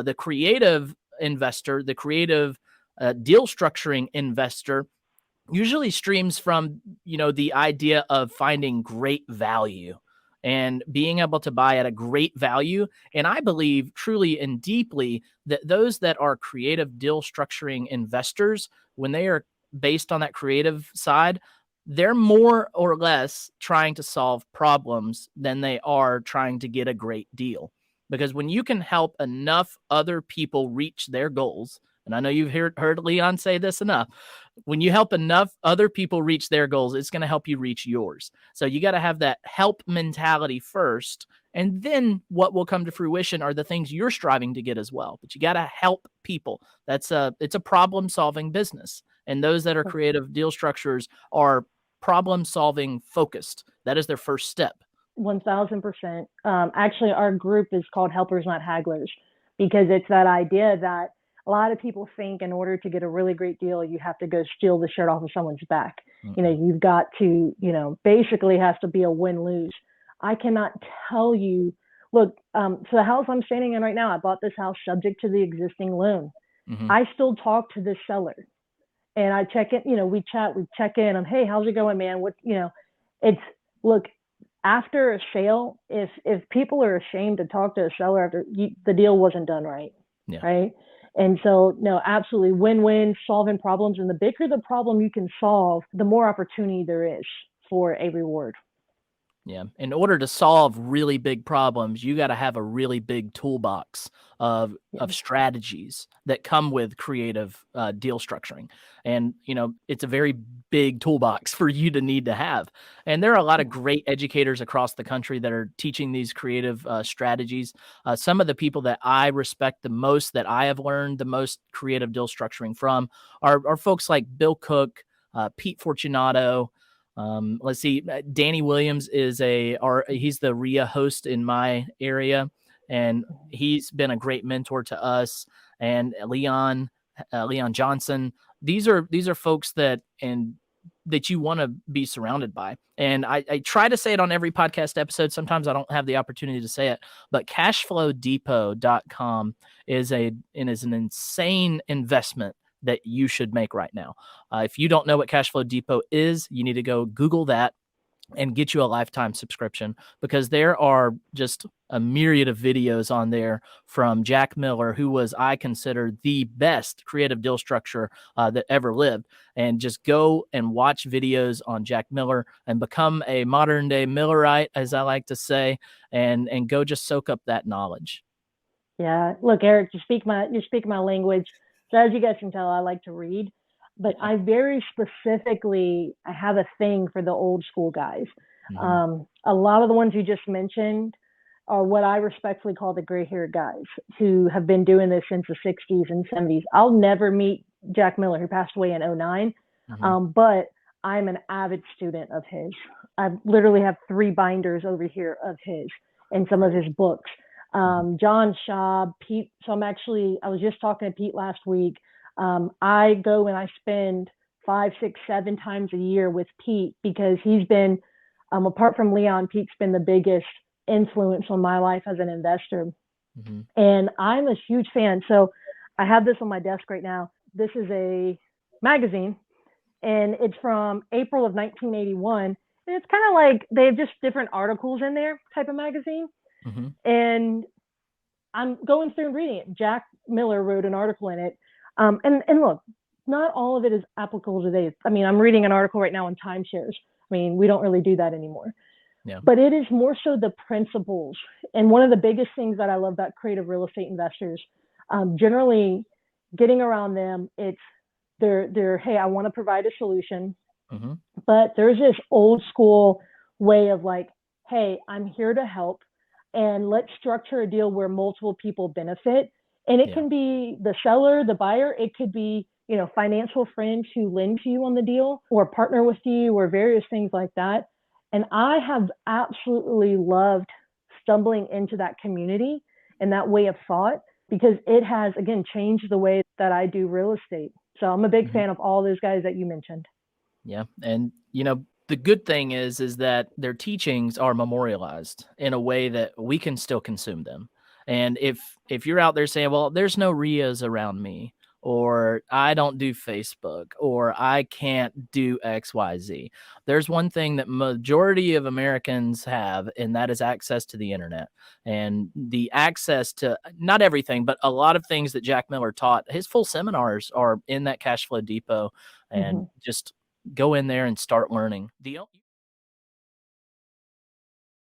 The creative investor, the creative deal structuring investor usually streams from, the idea of finding great value and being able to buy at a great value. And I believe truly and deeply that those that are creative deal structuring investors, when they are based on that creative side, they're more or less trying to solve problems than they are trying to get a great deal. Because when you can help enough other people reach their goals, and I know you've heard Leon say this enough, when you help enough other people reach their goals, it's going to help you reach yours. So you got to have that help mentality first. And then what will come to fruition are the things you're striving to get as well. But you got to help people. It's a problem solving business. And those that are creative deal structures are problem solving focused. That is their first step. 1000%. Actually, our group is called Helpers Not Hagglers, because it's that idea that a lot of people think in order to get a really great deal, you have to go steal the shirt off of someone's back. Mm-hmm. You've got to, basically has to be a win-lose. I cannot tell you, look, so the house I'm standing in right now, I bought this house subject to the existing loan. Mm-hmm. I still talk to the seller and I check it, we check in. I'm, hey, how's it going, man? Look, after a sale, if people are ashamed to talk to a seller after the deal wasn't done right. Yeah. Right. And so, no, absolutely win-win, solving problems. And the bigger the problem you can solve, the more opportunity there is for a reward. Yeah. In order to solve really big problems, you got to have a really big toolbox of strategies that come with creative deal structuring. And, it's a very big toolbox for you to need to have. And there are a lot of great educators across the country that are teaching these creative strategies. Some of the people that I respect the most, that I have learned the most creative deal structuring from are folks like Bill Cook, Pete Fortunato. Let's see, Danny Williams he's the RIA host in my area, and he's been a great mentor to us. And Leon Johnston. These are folks that you want to be surrounded by. And I try to say it on every podcast episode. Sometimes I don't have the opportunity to say it, but cashflowdepot.com is an insane investment that you should make right now. If you don't know what Cashflow Depot is, you need to go Google that and get you a lifetime subscription, because there are just a myriad of videos on there from Jack Miller, who was, I consider, the best creative deal structurer that ever lived. And just go and watch videos on Jack Miller and become a modern day Millerite, as I like to say, and go just soak up that knowledge. Yeah. Look, Eric, you speak my language. So as you guys can tell, I like to read, but I very specifically, I have a thing for the old school guys. Mm-hmm. A lot of the ones you just mentioned are what I respectfully call the gray-haired guys who have been doing this since the 60s and 70s. I'll never meet Jack Miller, who passed away in 2009, mm-hmm. But I'm an avid student of his. I literally have 3 binders over here of his and some of his books. John Schaub, Pete. So I was just talking to Pete last week. I go and I spend 5, 6, 7 times a year with Pete, because he's been, apart from Leon, Pete's been the biggest influence on my life as an investor. Mm-hmm. And I'm a huge fan. So I have this on my desk right now. This is a magazine, and it's from April of 1981. And it's kind of like they have just different articles in there type of magazine. Mm-hmm. And I'm going through and reading it. Jack Miller wrote an article in it. And look, not all of it is applicable today. I mean, I'm reading an article right now on timeshares. I mean, we don't really do that anymore. Yeah. But it is more so the principles. And one of the biggest things that I love about creative real estate investors, generally getting around them, it's they're hey, I want to provide a solution. Mm-hmm. But there's this old school way of like, hey, I'm here to help. And let's structure a deal where multiple people benefit. And it can be the seller, the buyer. It could be, financial friends who lend to you on the deal or partner with you or various things like that. And I have absolutely loved stumbling into that community and that way of thought, because it has, again, changed the way that I do real estate. So I'm a big mm-hmm. fan of all those guys that you mentioned. Yeah. And, the good thing is that their teachings are memorialized in a way that we can still consume them. And if you're out there saying, well, there's no RIAs around me, or I don't do Facebook, or I can't do XYZ, there's one thing that majority of Americans have, and that is access to the internet. And the access to not everything, but a lot of things that Jack Miller taught, his full seminars are in that Cash Flow Depot. And just go in there and start learning.